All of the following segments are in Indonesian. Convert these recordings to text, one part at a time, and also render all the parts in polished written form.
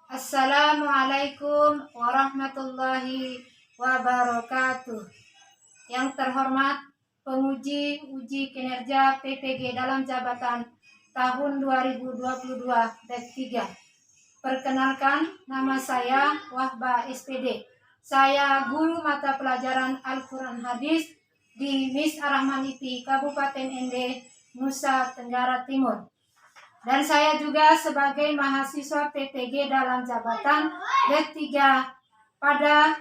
Assalamualaikum warahmatullahi wabarakatuh. Yang terhormat penguji uji kinerja PPG dalam jabatan tahun 2022 tet 3. Perkenalkan, nama saya Wahba SPD. Saya guru mata pelajaran Al-Quran Hadis di Mis Ar-Rahman IP Kabupaten Ende, Nusa Tenggara Timur. Dan saya juga sebagai mahasiswa PPG dalam jabatan tet 3 pada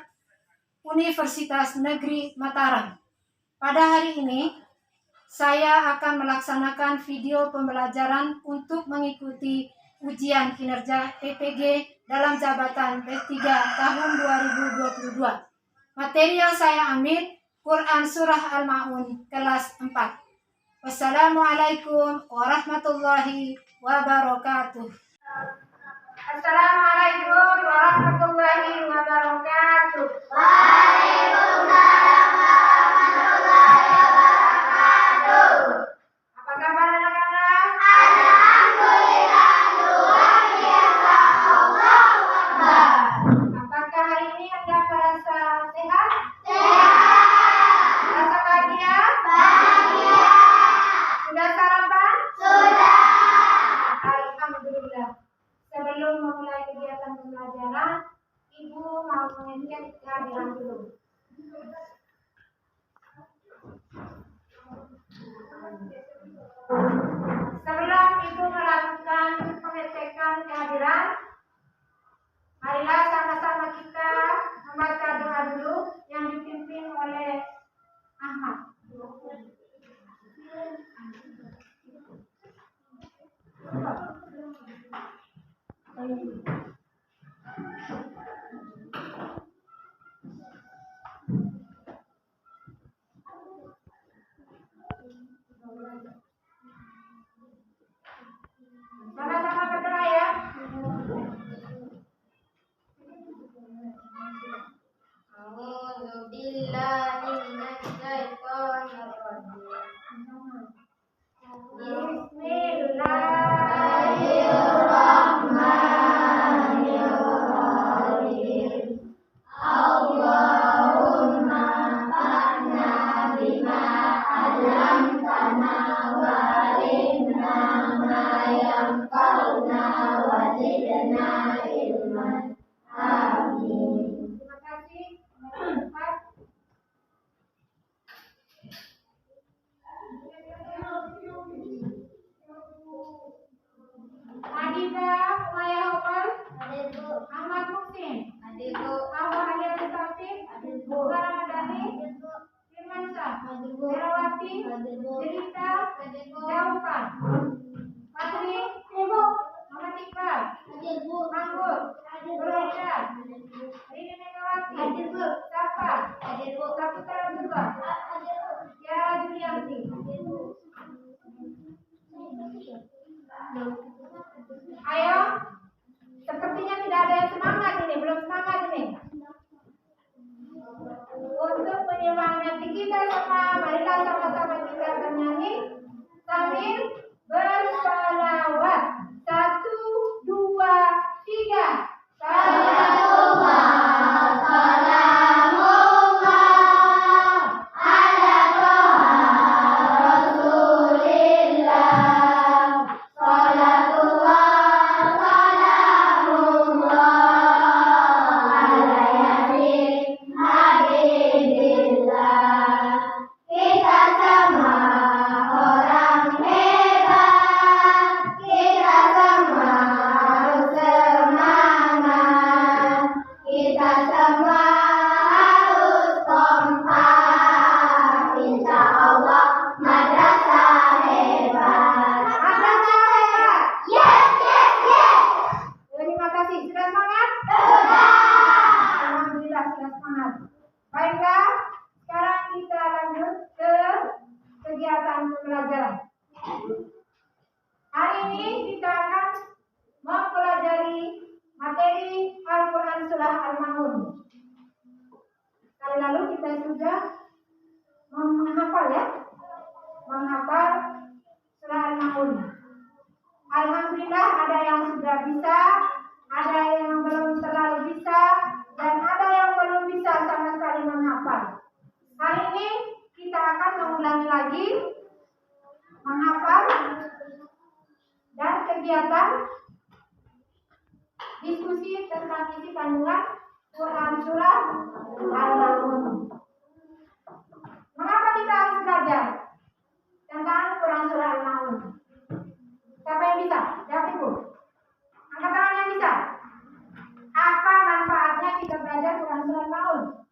Universitas Negeri Mataram. Pada hari ini, saya akan melaksanakan video pembelajaran untuk mengikuti ujian kinerja PPG dalam jabatan tet 3 tahun 2022. Materi yang saya ambil Quran Surah Al-Ma'un kelas 4. Wassalamualaikum warahmatullahi wabarakatuh. Assalamualaikum warahmatullahi wabarakatuh. Waalaikumsalam warahmatullahi wabarakatuh. Apa kabar anak-anak? Alhamdulillah, luar biasa. Allahu Akbar. Apakah hari ini Anda merasa sehat? Sehat. Merasa bahagia? Bahagia. Sudah sarapan? Sudah. Alhamdulillah. Sebelum memulai kegiatan pembelajaran, Ibu mau mengecek kehadiran dulu. Sebelum Ibu melakukan pengecekan kehadiran, marilah sama-sama kita membaca doa dulu yang dipimpin oleh Ahmad. Sama-sama berdoa ya. A'udzu billahi minasy syaithanir rajim. Bismillahirrahmanirrahim. Allahumma fa'na bima 'allamtana wa 'allimna ma yanfa'una wa zidna ilman. Amin. Terima kasih. Nomor 4. Nagita Umaya Hopal, Adikku, Ahmad Muksin, adikku, Ahmad Hadia Mustafid, adikku, Ramadhani, Firman Syah, adikku, Herawati, adikku, Jelita, adikku, Daufan, Patri, Ibu, Muhammad Iqbal, adikku, Manggur, Beroja, adikku, Rini Megawati, adikku, Safa, adikku, Saputra Dua, Tiara Julianti. Ayo, sepertinya tidak ada yang semangat ini, belum semangat ini. Untuk menyemangati kita sama, marilah sama-sama kita bernyanyi sambil bersalawat. 1, 2, 3. Salatullah, salamullah, ala Toha Rasulillah. Salatullah, salamullah, ala yasin habibillah. Kita sama orang hebat, kita sama harus semangat, kita semua harus kompak. Insya Allah madrasah hebat. Madrasah hebat. Yes, yes, yes. Terima kasih. Sudah semangat? Sudah. Alhamdulillah sudah semangat. Baiklah, sekarang kita lanjut ke kegiatan pembelajaran. Hari ini kita akan mempelajari materi Al-Quran Surah Al-Ma'un. Kali lalu kita sudah menghafal ya, menghafal Surah Al-Ma'un. Alhamdulillah ada yang sudah bisa, ada ada yang belum terlalu bisa, dan ada yang belum bisa sama sekali menghafal. Hari ini kita akan mengulangi lagi menghafal dan kegiatan diskusi tentang isi kandungan Quran Surah Al-Maun. Mengapa kita harus belajar tentang Quran Surah Al-Maun? Siapa yang bisa? Jawab Ibu. Angkat tangan yang bisa. Apa manfaatnya kita belajar Quran Surah Al-Maun?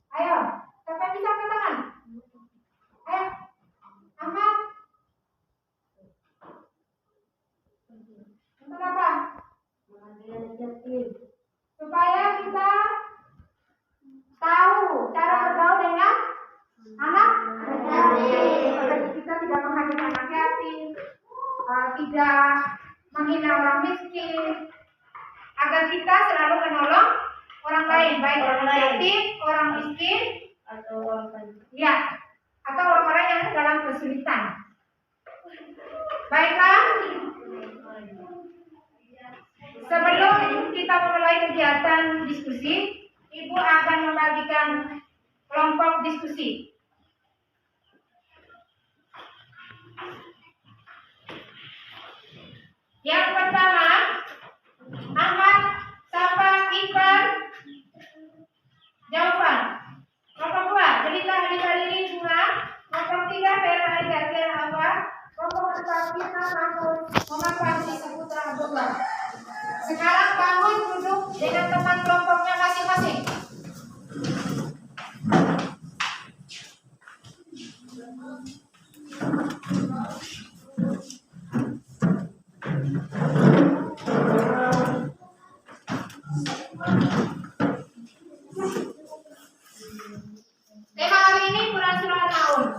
Ayo, siapa yang bisa angkat tangan? Ayo, angkat. Untuk apa? Supaya kita tahu cara bergaul dengan anak yatim. Kita tidak menghakimi anak yatim, tidak menghina orang miskin, agar kita selalu menolong orang lain, baik orang yatim, orang miskin, atau orang-orang yang dalam kesulitan. Baiklah, sebelum kita memulai kegiatan diskusi, Ibu akan membagikan kelompok diskusi. Yang pertama, Ahmad, Safa, Iqbal, jawaban. Kelompok 2, Jelita, Halika, Lili, Bunga. Kelompok 3, Vera, Aida, Tiara, Awal. Kelompok 4, Fitna, Mahmud, Muhammad Fahmi, Saputra, Abdullah. Sekarang bangun duduk dengan teman kelompoknya masing-masing. Tema hari ini Quran Surah Al-Maun.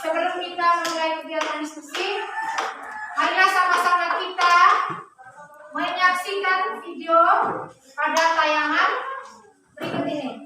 Sebelum kita mulai kegiatan diskusi, marilah sama-sama kita menyaksikan video pada tayangan berikut ini.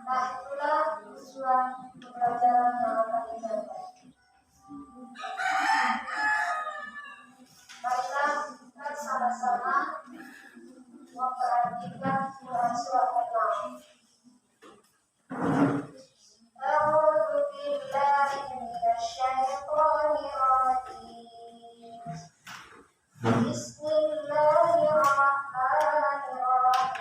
Nah, itulah tujuan pembelajaran yang akan dicapai. Marilah kita sama-sama memperhatikan Quran Surah Al-Maun. A'udzu billahi minasyaitonir rajim. Bismillahirrahmanirrahim.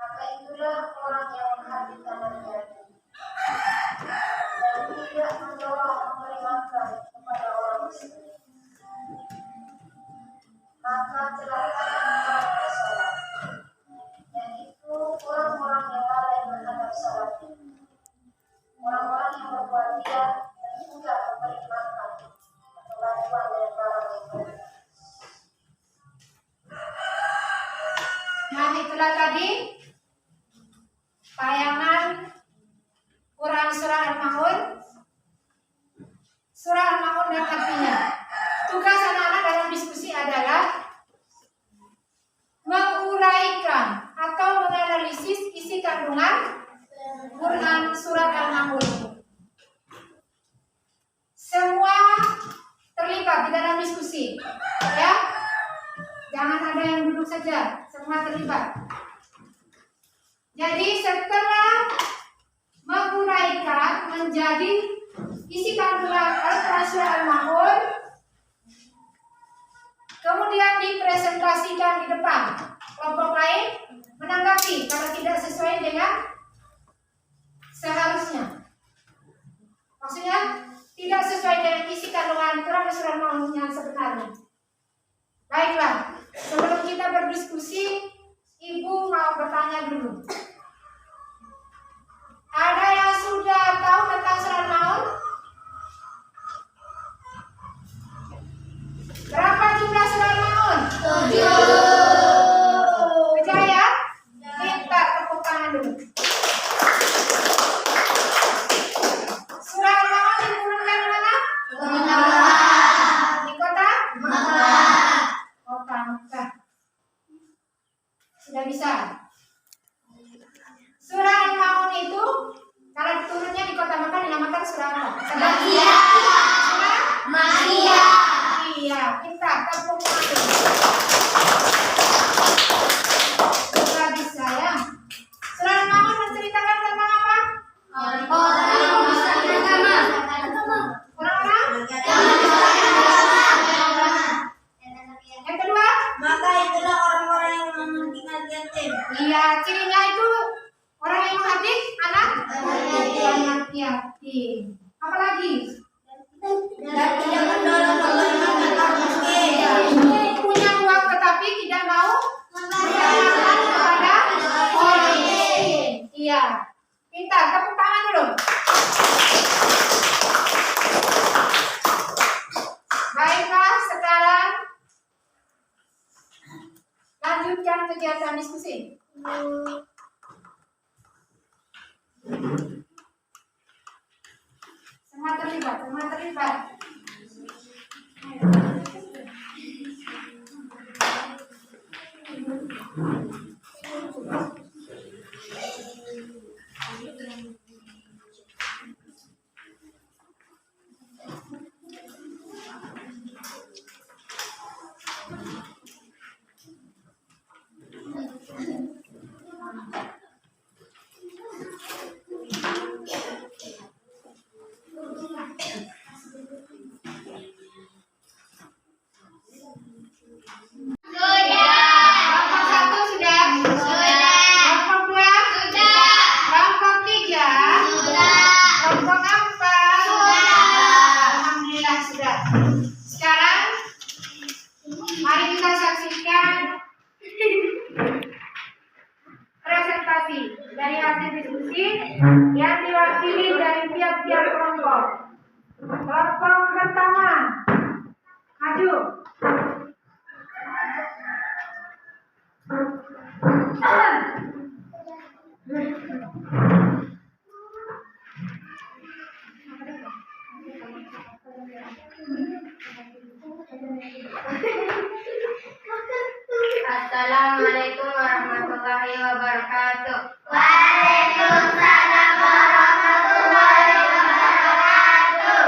Maka itulah orang yang menghadirkan yatim dan tidak mendorong memberi makan kepada orang miskin. Maka celakalah orang bersalat, yaitu orang-orang yang lalai terhadap salat, orang-orang yang berbuat riya dan juga memberi makan atau bantuan dari para mereka. Nah, itulah tadi tayangan Quran Surah Al-Maun. Surah Al-Maun dan artinya. Tugas anak-anak dalam diskusi adalah menguraikan atau menganalisis isi kandungan Quran Surah Al-Maun. Semua terlibat di dalam diskusi, ya. Jangan ada yang duduk saja, semua terlibat. Jadi setelah menguraikan menjadi isi kandungan Al-Quran Al-Ma'un, kemudian dipresentasikan di depan. Kelompok lain menanggapi kalau tidak sesuai dengan seharusnya. Maksudnya tidak sesuai dengan isi kandungan Quran Al-Ma'un yang sebenarnya. Baiklah, sebelum kita berdiskusi, Ibu mau bertanya dulu. Ada yang sudah tahu tentang Surah Al-Ma'un? Berapa jumlah Surah Al-Ma'un? 7. Percaya? Minta tepuk tangan dulu. Surah Al-Ma'un diturunkan di mana? Di kota? Kota Mekah. Sudah bisa. Surah Al-Ma'un itu kalau diturunnya di kota Mekah dinamakan surah apa? Makiyah. Surah Makiyah. Iya, kita tepuk tangan. Sudah bisa ya. Surah Al-Ma'un menceritakan tentang apa? Orang-orang Yang kedua? maka itulah orang-orang yang mementingkan anak yatim. Iya, cirinya itu orang yang menghabis anak yatim. Apa lagi? Dan tidak mendorong memberi makan orang miskin. Punya uang tetapi tidak mau memberikan kepada orang miskin. Iya. Pintar, tepuk tangan dulu. Baiklah, sekarang lanjutkan kegiatan diskusi. Semua terlibat, semua terlibat. Kelompok 1 sudah? Kelompok 2? Kelompok 3? Kelompok 4? Alhamdulillah sudah. Sekarang mari kita saksikan presentasi dari hasil diskusi yang diwakili dari tiap-tiap kelompok. Kelompok pertama, maju. Assalamualaikum warahmatullahi wabarakatuh. Waalaikumsalam warahmatullahi wabarakatuh.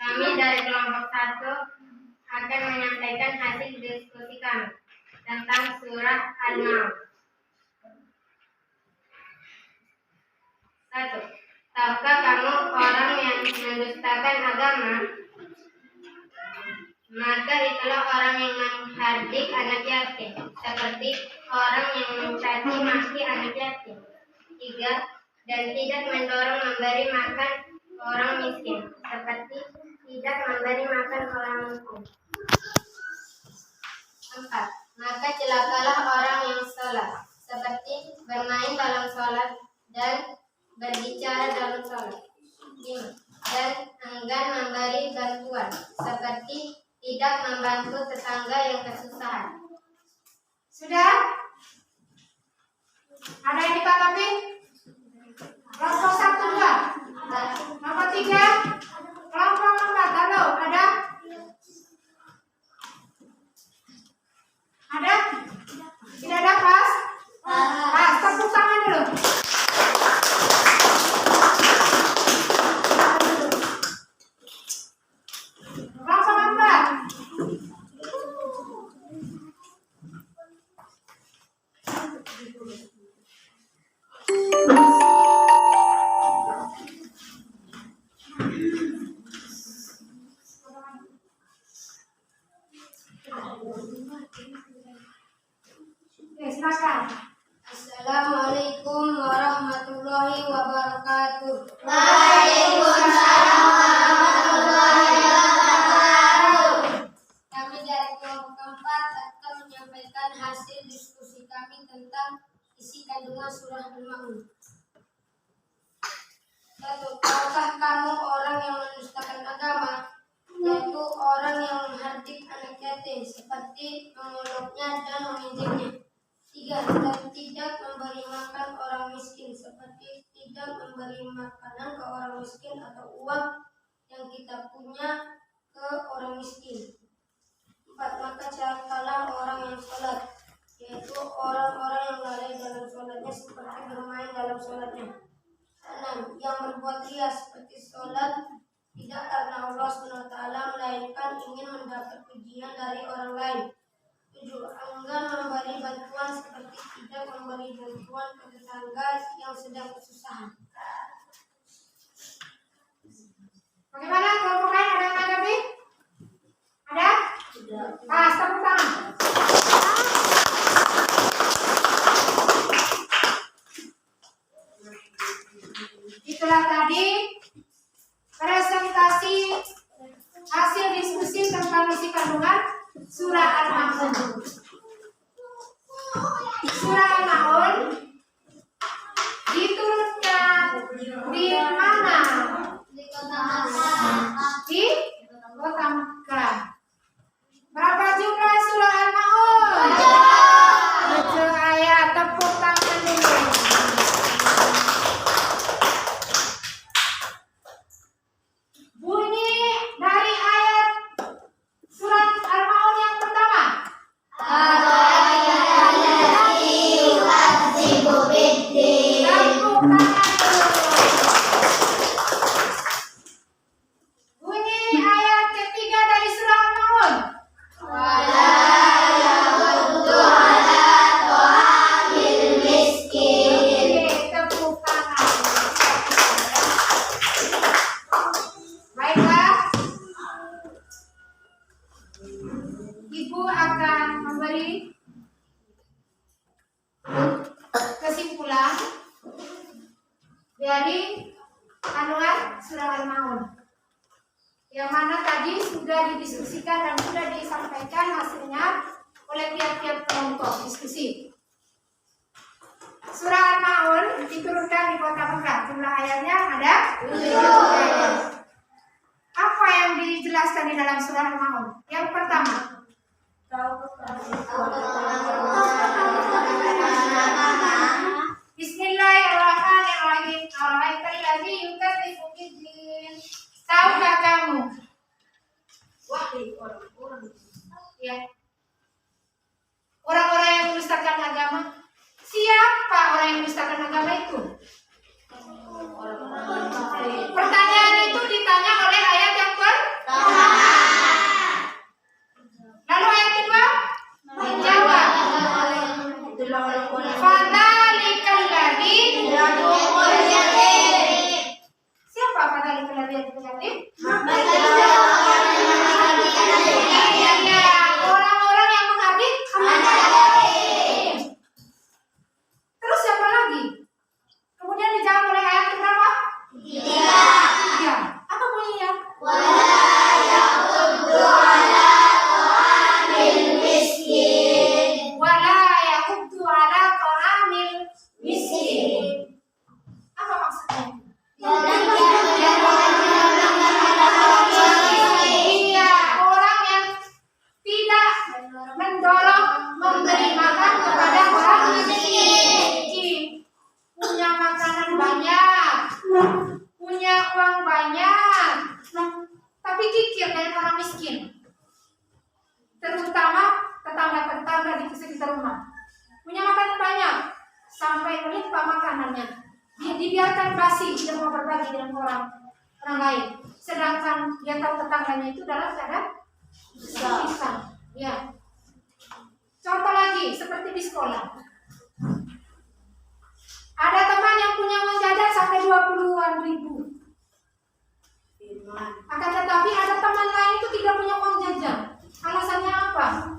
Kami dari kelompok 1 akan menyampaikan hasil diskusi kami tentang surah Al-Ma'un. 1. Tahukah kamu orang yang mendustakan agama? Maka itulah orang yang menghardik anak yatim, seperti orang yang mencaci maki anak yatim. 3. Dan tidak mendorong memberi makan orang miskin, seperti tidak memberi makan orang miskin. 4. Maka celakalah orang yang sholat, seperti bermain dalam sholat dan berbicara dalam sholat. 5. Dan enggan memberi bantuan, seperti tidak membantu tetangga yang kesusahan. Sudah? Ada yang ditanggapi? Kelompok 1, 2. Kelompok 3. Kelompok 4. Halo, ada? Ada? Tidak ada, pas? Pas, tepuk tangan dulu. Kelompok 4. Oke, silakan. Assalamualaikum warahmatullahi wabarakatuh. Waalaikumsalam warahmatullahi wabarakatuh. Kami dari kelompok keempat akan menyampaikan hasil diskusi kami tentang isi kandungan surah Al-Ma'un. 1. Tahukah kamu orang yang mendustakan agama, yaitu orang yang menghardik anak yatim seperti memoloknya dan meminjamnya. 3. Dan tidak memberi makan orang miskin seperti tidak memberi makanan ke orang miskin atau uang yang kita punya ke orang miskin. 4. Maka celakalah orang yang sholat, yaitu orang-orang yang lalai dalam sholatnya seperti bermain dalam sholatnya. 6. Yang berbuat riya seperti sholat tidak karena Allah SWT melainkan ingin mendapat pujian dari orang lain. 7. Enggan memberi bantuan seperti tidak memberi bantuan ke tetangga yang sedang kesusahan. Bagaimana kelompok lain, ada yang menanggapi? Ada? Pas, tepuk tangan. Itulah tadi presentasi hasil diskusi tentang isi kandungan surah Al-Ma'un. Surah Al-Ma'un diturunkan di mana? Di Kota Mekah. Berapa jumlah surah Al-Ma'un? 7 ayat. Tepuk tangan dulu. Bunyi dari ayat surat Al-Ma'un yang pertama. Tepuk tangan dulu. Bunyi ayat ketiga dari surah Al-Ma'un. Oke, tepuk tangan. Baiklah. Ibu akan memberi kesimpulan dari kandungan surah Al-Ma'un, yang mana tadi sudah didiskusikan dan sudah disampaikan hasilnya oleh tiap-tiap kelompok diskusi. Surah Al-Ma'un diturunkan di Kota Mekah. Jumlah ayatnya ada 7 ayat. Apa yang dijelaskan di dalam surah Al-Ma'un? Yang pertama, Bismillahirrahmanirrahim. Ara'aital ladzi yukadzibu bid-din. Tahukah kamu? Ya. Orang-orang yang mendustakan agama. Siapa orang yang mendustakan agama itu? Pertanyaan itu ditanya oleh ayat yang pertama. Lalu ayat kedua menjawab. Fadzalikal ladzi yad'ul yatim. Siapa fadzalikal ladzi yad'ul yatim? Orang-orang yang menghardik anak yatim. Terus siapa lagi? Kemudian dijawab oleh ayat berapa? 3. Apa bunyinya? Wala yahuddu ala ta'amil miskin. Apa maksudnya? Iya, orang yang tidak mendorong memberi makan kepada orang miskin. Punya makanan banyak, punya uang banyak, tapi kikir dari orang miskin. Terutama tetangga-tetangga di sekitar rumah. Punya makanan banyak, sampai melimpah makanannya. Dibiarkan basi, tidak mau berbagi dengan orang lain. Sedangkan dia tahu tetangganya itu dalam keadaan kesulitan. Ya. Contoh lagi, seperti di sekolah. Ada teman yang punya uang jajan sampai 20-an ribu. Akan tetapi ada teman lain itu tidak punya uang jajan. Alasannya apa?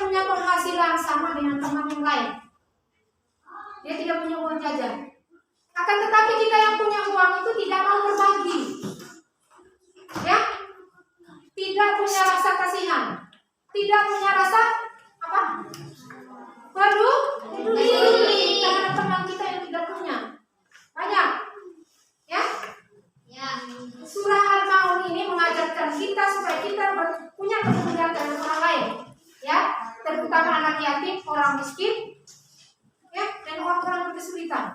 punya penghasilan sama dengan teman yang lain. Dia tidak punya uang jajan. Akan tetapi kita yang punya uang itu tidak mau berbagi. Ya? Tidak punya rasa kasihan. Tidak punya rasa apa? Peduli terhadap teman kita yang tidak punya. Banyak. Ya? Surah Al-Maun ini mengajarkan kita supaya kita punya kepedulian terhadap orang lain. Ya, terutama anak yatim, orang miskin, ya, dan orang-orang berkesulitan,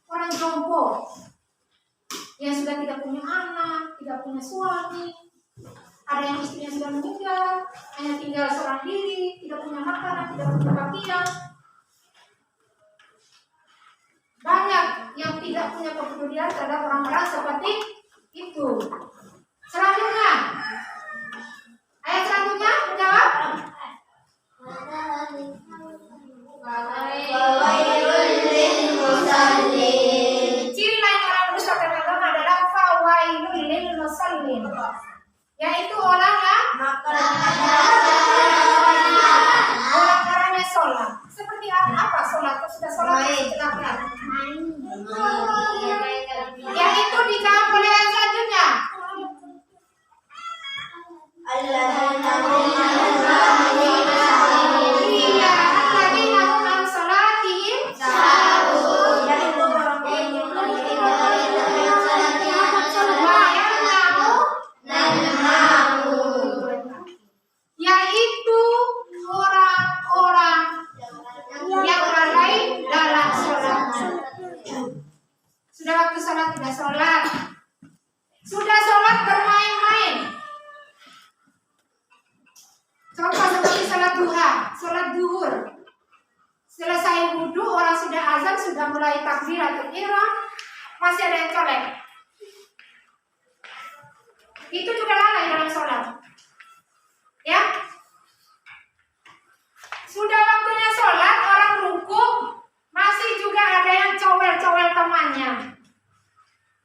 orang jompo yang sudah tidak punya anak, tidak punya suami, ada yang istrinya sudah meninggal, hanya tinggal seorang diri, tidak punya makanan, tidak punya pakaian. Banyak yang tidak punya kepedulian terhadap orang-orang seperti itu. Selanjutnya, ayat selanjutnya menjawab. Ciri lain orang merusak agama adalah fawailul lil musallin, yaitu orang yang orang-orangnya sholat. Seperti apa sholat? Sudah sholat silakan. Yaitu dijawab oleh ayat selanjutnya. Yaitu orang-orang yang lalai dalam sholat. Sudah waktu sholat tidak sholat, sudah sholat bermain-main. Contoh seperti sholat duha, sholat duhur. Selesai wudhu, orang sudah azan, sudah mulai takbiratul ihram, masih ada yang colek. Itu juga lalai dalam sholat. Ya, sudah waktunya sholat, orang rukuk, masih juga ada yang cowel-cowel temannya,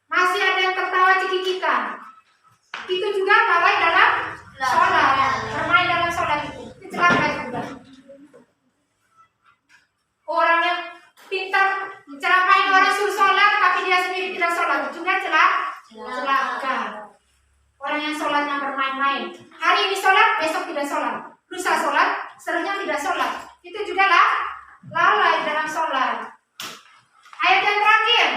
masih ada yang tertawa cekikikan. Itu juga lalai dalam sholat, bermain dalam sholat itu celaka juga. Orang yang pintar menceramain orang suruh sholat, tapi dia sendiri tidak sholat, juga celaka. Orang yang sholatnya bermain-main, hari ini sholat, besok tidak sholat, lusa sholat, seterusnya tidak sholat, itu juga lalai dalam sholat. Ayat yang terakhir,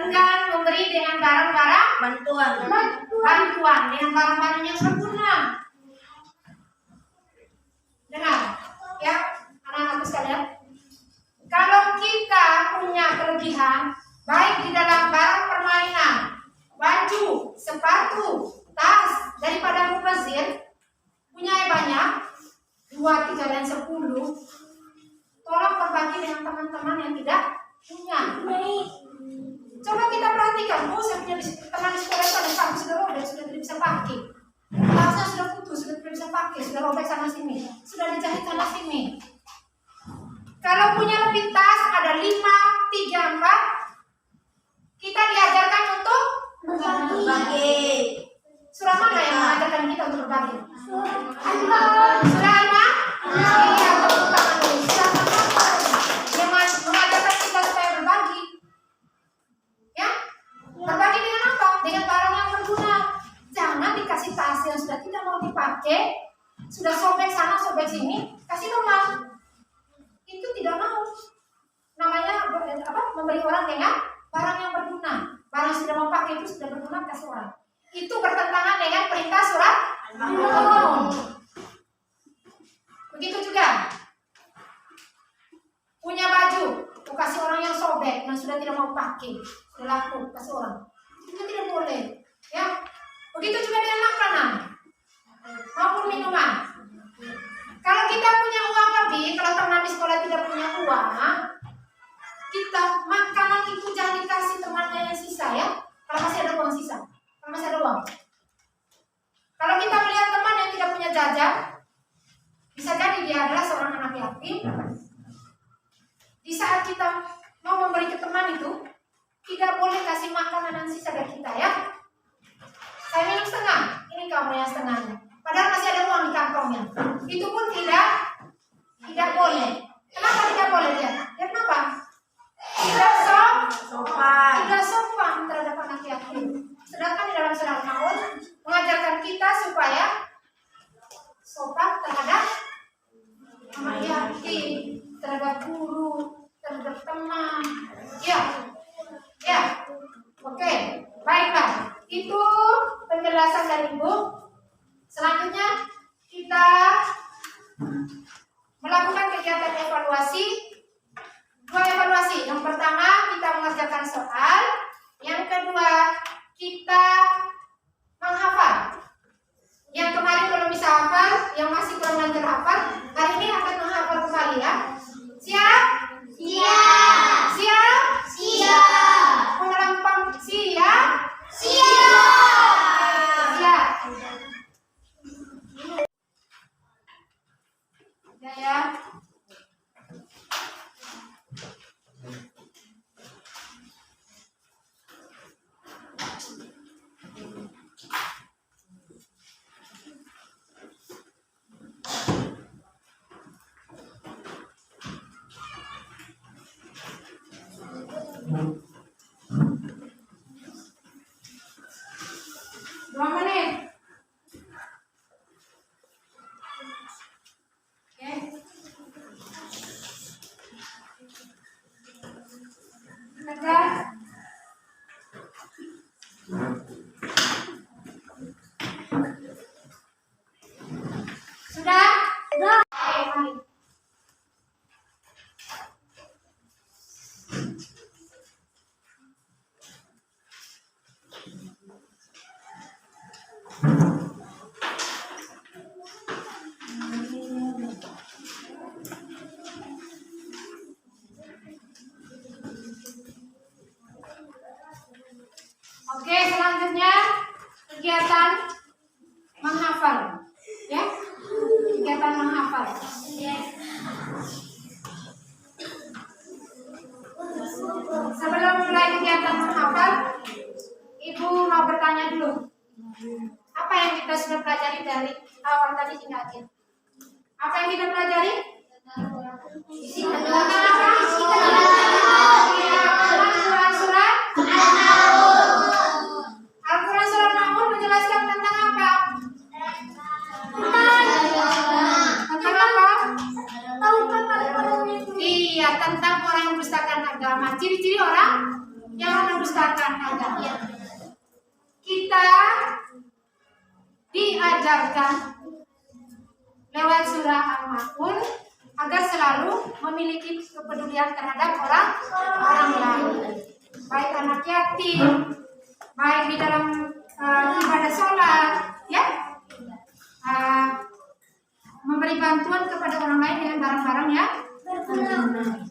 enggan memberi dengan barang-barang bantuan dengan barang-barang yang berguna. Dengar, ya, anak-anakku sekalian. Kalau kita punya kelebihan, baik di dalam barang permainan, baju, sepatu, tas, daripada mubazir, punya banyak, 2, 3, dan 10, tolong berbagi dengan teman-teman yang tidak punya. Coba kita perhatikan, saya punya teman di sekolah itu ada sapu sudah robek, sudah tidak bisa pakai. Tasnya sudah putus, sudah tidak bisa pakai, sudah robek sana sini, sudah dijahit sana sini. Kalau punya lebih tas, ada 5, 3, 4, kita diajarkan untuk berbagi. Surah mana yang mengajarkan kita untuk berbagi? Surah Al-Maun? Iya, terbuka manusia. Yang mengajarkan kita supaya berbagi. Ya? Berbagi dengan apa? Dengan barang yang berguna. Jangan dikasih tas yang sudah tidak mau dipakai, sudah sobek sana, sobek sini, kasih teman. Itu tidak mau. Namanya memberi orang dengan barang yang berguna. Barang yang sudah mau pakai itu sudah berguna, kasih orang. Itu bertentangan dengan perintah surat Al-Maun. Begitu juga punya baju, kasih orang yang sobek, yang sudah tidak mau pakai, sudah laku, kasih orang. Itu tidak boleh. Ya, begitu juga dengan makanan maupun minuman. Kalau kita punya uang lebih, kalau teman di sekolah tidak punya uang, kita makanan itu jangan dikasih temannya yang sisa, ya. Kalau masih ada uang sisa, kalau masih ada uang. Kalau kita melihat teman yang tidak punya jajan, bisa jadi dia adalah seorang anak yatim. Di saat kita mau memberi ke teman itu, tidak boleh kasih makanan yang sisa dari kita ya. Saya minum setengah, ini kamu yang setengahnya. Padahal masih ada uang di kantongnya. Itu pun tidak boleh. Kenapa tidak boleh dia? Ya kenapa? Tidak sopan terhadap anak yatim. Sedangkan di dalam surah Al-Maun mengajarkan kita supaya sopan terhadap anak yatim, terhadap guru, terhadap teman. Ya. Oke, baiklah. Itu penjelasan dari Ibu. Selanjutnya kita melakukan kegiatan evaluasi. 2 evaluasi. Yang pertama kita mengerjakan soal. Yang kedua kita menghafal. Yang kemarin belum bisa hafal, yang masih kurang lancar hafal, hari ini akan menghafal kembali ya. Siap? Siap. Mengelempang siap? Siap. Ya. Dua menit. Oke. Tegas. Sudah? Sudah. Oke, mari. Oke, selanjutnya kegiatan menghafal. Ya? Kegiatan menghafal. Sebelum mulai kegiatan menghafal, Ibu mau bertanya dulu. Apa yang kita sudah pelajari dari awal tadi hingga akhir? Apa yang kita pelajari? Tentang apa? Al-Quran surat Al-Quran surat Al-Maun menjelaskan tentang apa? Tentang apa? Iya, tentang orang yang mendustakan agama. Ciri-ciri orang yang mendustakan agama. Kita diajarkan lewat surah Al-Maun agar selalu memiliki kepedulian terhadap orang lain, baik anak yatim, baik di dalam ibadah sholat, ya, memberi bantuan kepada orang lain dengan barang-barang yang berguna.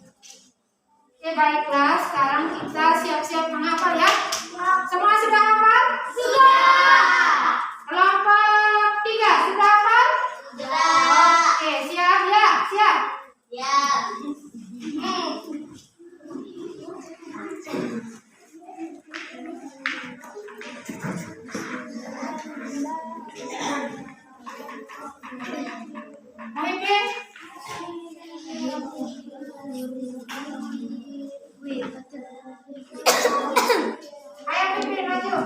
Oke, baiklah, sekarang kita siap-siap menghafal ya. Semua sudah hafal? Sudah. Kelompok 3 sudah hafal? Oke, siap ya? Siap? Pemimpin? Ayo pimpin maju.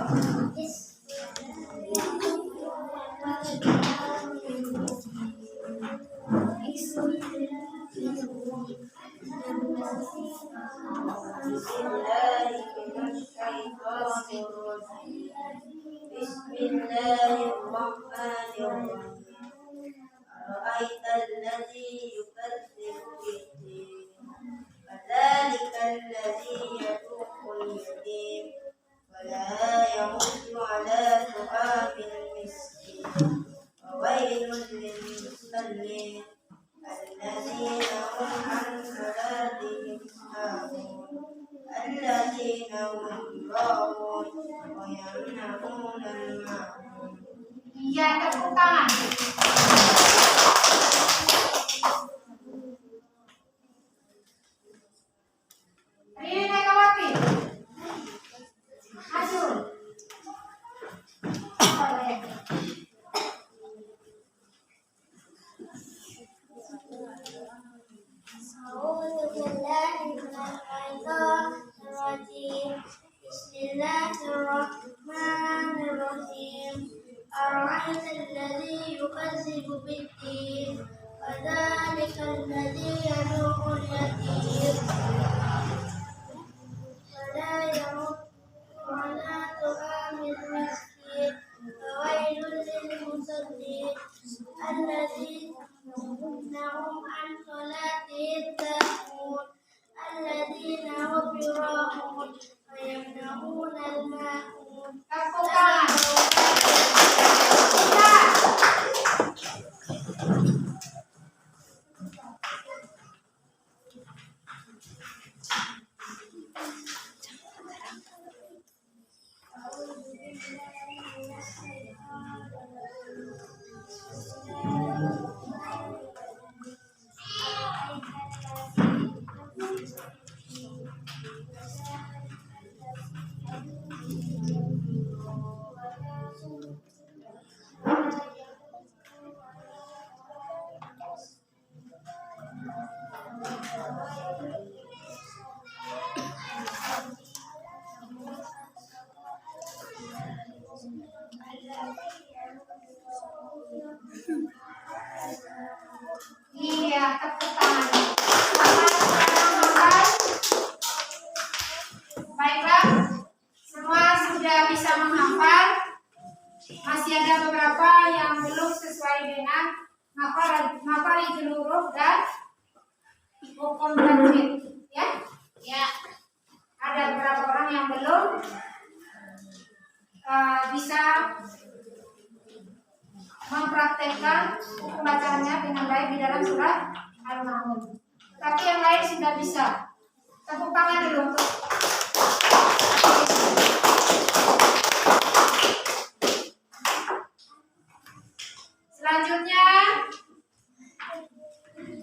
Bismillahirrahmanirrahim. Ara'aita alladhi yukazzibu bid-din, fadhalika alladhi yad'ul yatim, wa la yahuddu ala ta'amil miskin, wa waylun lil musallin alladhina hum an salatihim sahun, alladhina hum yura'un wa yamna'una al-ma'un. Iya, tepuk tangan. Ini Megawati. أعوذ بالله من الشيطان الرجيم بسم الله الرحمن الرحيم أرأيت الذي يكذب بالدين فذلك الذي يدعو اليتيم ولا يمت ولا طعام المسكين فويل للمصلين الذين هم عن صلاتهم ساهون الذين هم يراءون ويمنعون الماعون. Tepuk tangan. Iya, tepuk tangan. Baiklah, semua sudah bisa menghafal. Masih ada beberapa yang belum sesuai dengan makharijul huruf dan hukum tajwid, ya? Ya. Ada beberapa orang yang belum bisa mempraktekkan hukum bacaannya dengan baik di dalam surat Al-Ma'un. Tapi yang lain sudah bisa. Tepuk tangan dulu untuk selanjutnya.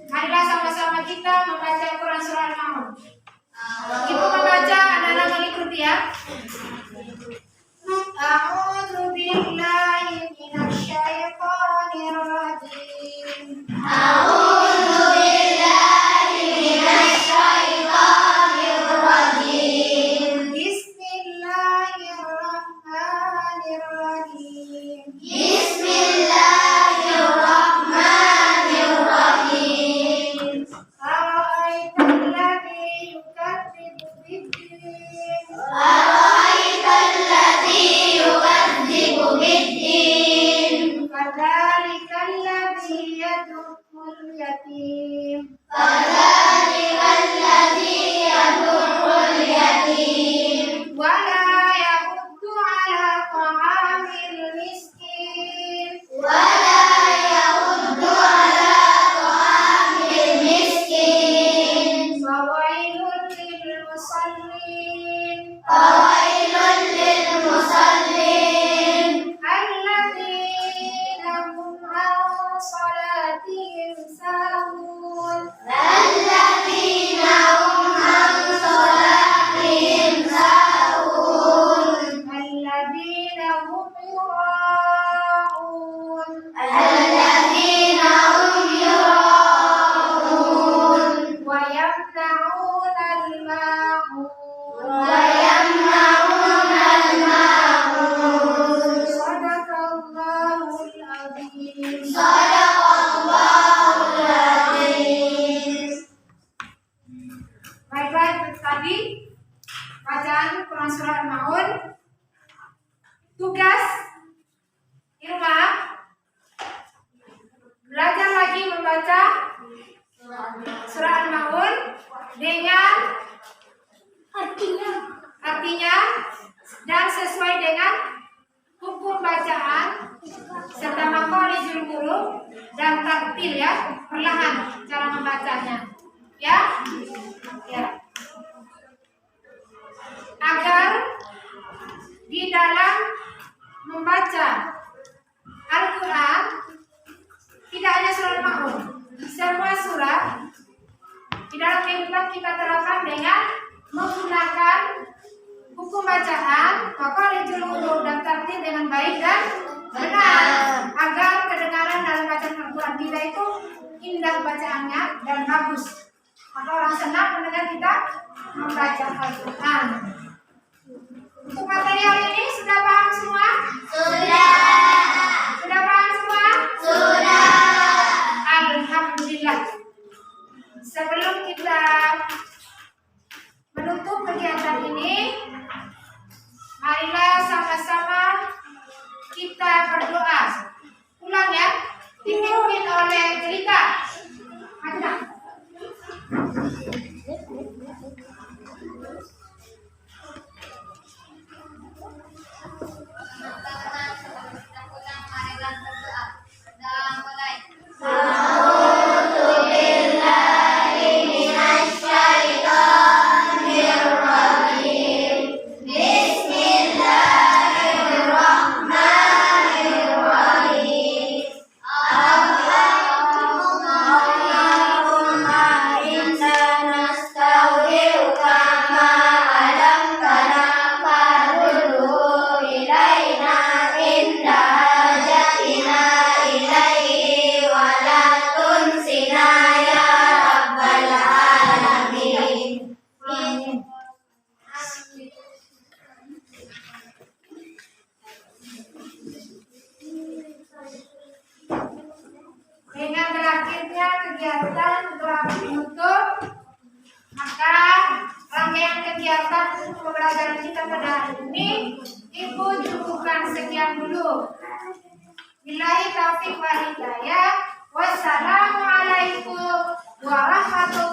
Marilah sama-sama kita membaca Quran surah Al-Ma'un. Ibu membaca, anak-anak mengikuti ya. A'udzu billahi minasyaitonir rajim. أعوذ بالله من الشيطان الرجيم Bismillahirrahmanirrahim. بسم الله الرحمن الرحيم Ara'aital ladzi yukadzibu bid-din. أرأيت الذي يكذب بالدين Fadzalikal ladzi yad'ul yatim. فذلك الذي يدع اليتيم Wala yahuddu ala ta'amil miskin. ولا يحض على طعام المسكين Fawailun lil musallin. فويل للمصلين Alladzina hum an salatihim sahun. الذين هم عن صلاتهم ساهون Alladzina hum yura'un. الذين هم يراءون Wa yamna'una al-ma'un. ويمنعون الماعون. Sadaqallahul azim. صدق الله العظيم. Baiklah, itu tadi bacaan Quran surah Al-Ma'un. Tugas di rumah, belajar lagi membaca surah Al-Ma'un dengan artinya dan sesuai dengan hukum bacaan serta makharijul huruf dan tartil, ya, perlahan cara membacanya, ya. Ya. Agar di dalam membaca Al-Quran tidak hanya surah Al-Ma'un, semua surah di dalam kehidupan kita terapkan dengan menggunakan hukum bacaan, makharijul huruf dan tartil dengan baik dan benar, agar kedengaran dalam bacaan Al-Quran kita itu indah bacaannya dan bagus. Maka orang senang mendengar kita membaca Al-Quran. Untuk materi hari ini sudah paham semua? Sudah. Sudah paham semua? Sudah. Alhamdulillah. Sebelum kita menutup kegiatan ini, marilah sama-sama kita berdoa. Ulang ya, dipimpin oleh Jelita. Ada. Dengan berakhirnya kegiatan setelah penutup, maka rangkaian kegiatan untuk pembelajaran kita pada hari ini Ibu cukupkan sekian dulu. Billahi taufiq wal hidayah. Wassalamualaikum warahmatullahi